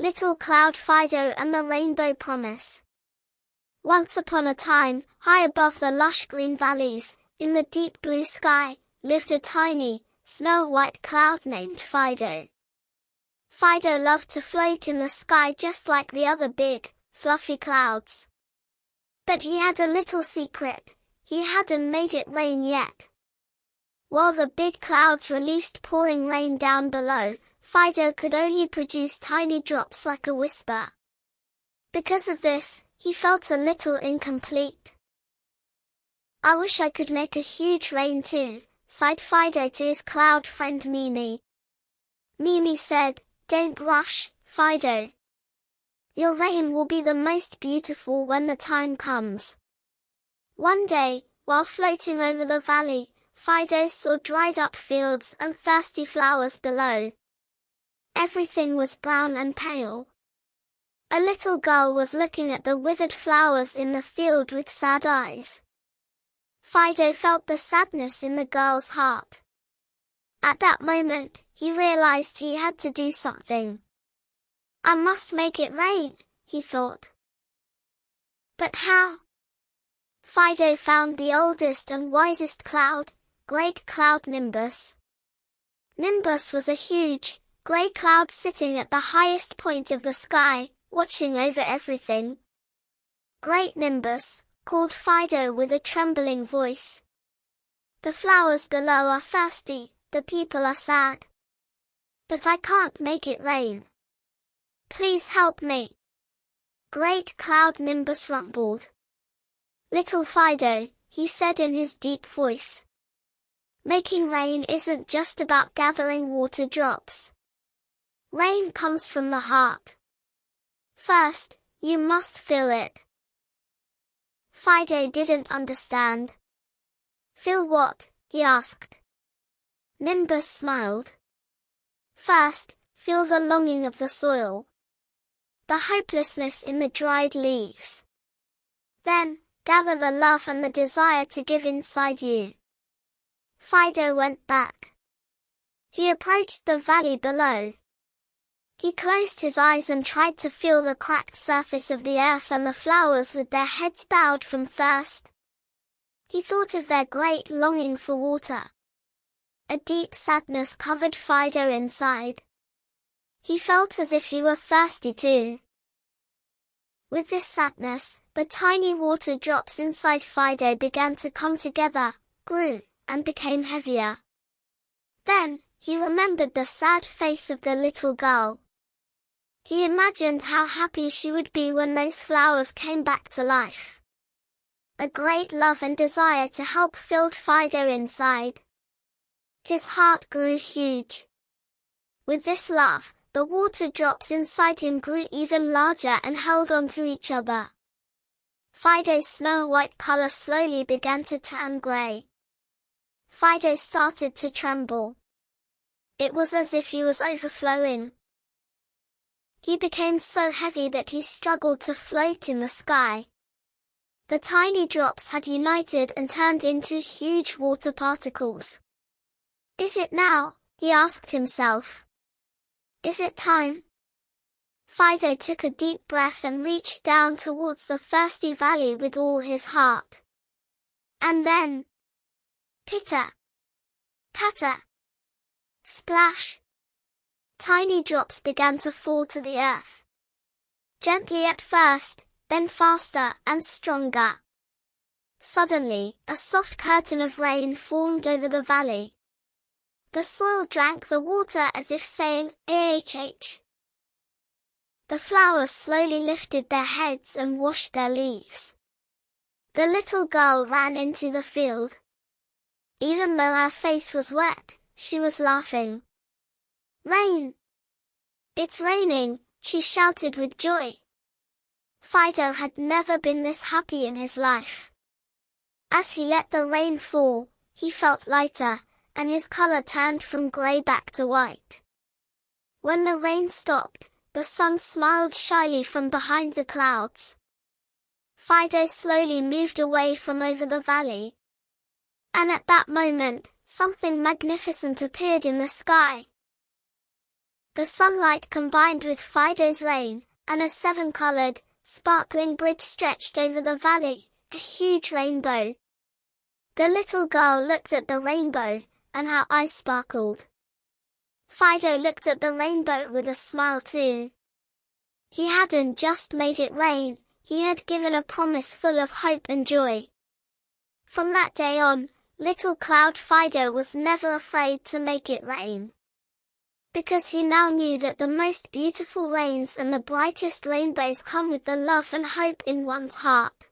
Little Cloud Fido and the Rainbow Promise. Once upon a time, high above the lush green valleys, in the deep blue sky, lived a tiny, snow-white cloud named Fido. Fido loved to float in the sky just like the other big, fluffy clouds. But he had a little secret: he hadn't made it rain yet. While the big clouds released pouring rain down below, Fido could only produce tiny drops like a whisper. Because of this, he felt a little incomplete. "I wish I could make a huge rain too," sighed Fido to his cloud friend Mimi. Mimi said, "Don't rush, Fido. Your rain will be the most beautiful when the time comes." One day, while floating over the valley, Fido saw dried up fields and thirsty flowers below. Everything was brown and pale. A little girl was looking at the withered flowers in the field with sad eyes. Fido felt the sadness in the girl's heart. At that moment, he realized he had to do something. "I must make it rain," he thought. But how? Fido found the oldest and wisest cloud, Great Cloud Nimbus. Nimbus was a huge, grey cloud sitting at the highest point of the sky, watching over everything. "Great Nimbus," called Fido with a trembling voice. "The flowers below are thirsty, the people are sad. But I can't make it rain. Please help me." Great Cloud Nimbus rumbled. "Little Fido," he said in his deep voice. "Making rain isn't just about gathering water drops. Rain comes from the heart. First, you must feel it." Fido didn't understand. "Feel what?" he asked. Nimbus smiled. "First, feel the longing of the soil. The hopelessness in the dried leaves. Then, gather the love and the desire to give inside you." Fido went back. He approached the valley below. He closed his eyes and tried to feel the cracked surface of the earth and the flowers with their heads bowed from thirst. He thought of their great longing for water. A deep sadness covered Fido inside. He felt as if he were thirsty too. With this sadness, the tiny water drops inside Fido began to come together, grew, and became heavier. Then, he remembered the sad face of the little girl. He imagined how happy she would be when those flowers came back to life. A great love and desire to help filled Fido inside. His heart grew huge. With this love, the water drops inside him grew even larger and held onto each other. Fido's snow-white color slowly began to turn gray. Fido started to tremble. It was as if he was overflowing. He became so heavy that he struggled to float in the sky. The tiny drops had united and turned into huge water particles. "Is it now?" he asked himself. "Is it time?" Fido took a deep breath and reached down towards the thirsty valley with all his heart. And then, pitter, patter, splash, tiny drops began to fall to the earth. Gently at first, then faster and stronger. Suddenly, a soft curtain of rain formed over the valley. The soil drank the water as if saying, "AHH." The flowers slowly lifted their heads and washed their leaves. The little girl ran into the field. Even though her face was wet, she was laughing. "Rain! It's raining," she shouted with joy. Fido had never been this happy in his life. As he let the rain fall, he felt lighter, and his color turned from gray back to white. When the rain stopped, the sun smiled shyly from behind the clouds. Fido slowly moved away from over the valley. And at that moment, something magnificent appeared in the sky. The sunlight combined with Fido's rain, and a seven-colored, sparkling bridge stretched over the valley, a huge rainbow. The little girl looked at the rainbow, and her eyes sparkled. Fido looked at the rainbow with a smile too. He hadn't just made it rain, he had given a promise full of hope and joy. From that day on, little Cloud Fido was never afraid to make it rain. Because he now knew that the most beautiful rains and the brightest rainbows come with the love and hope in one's heart.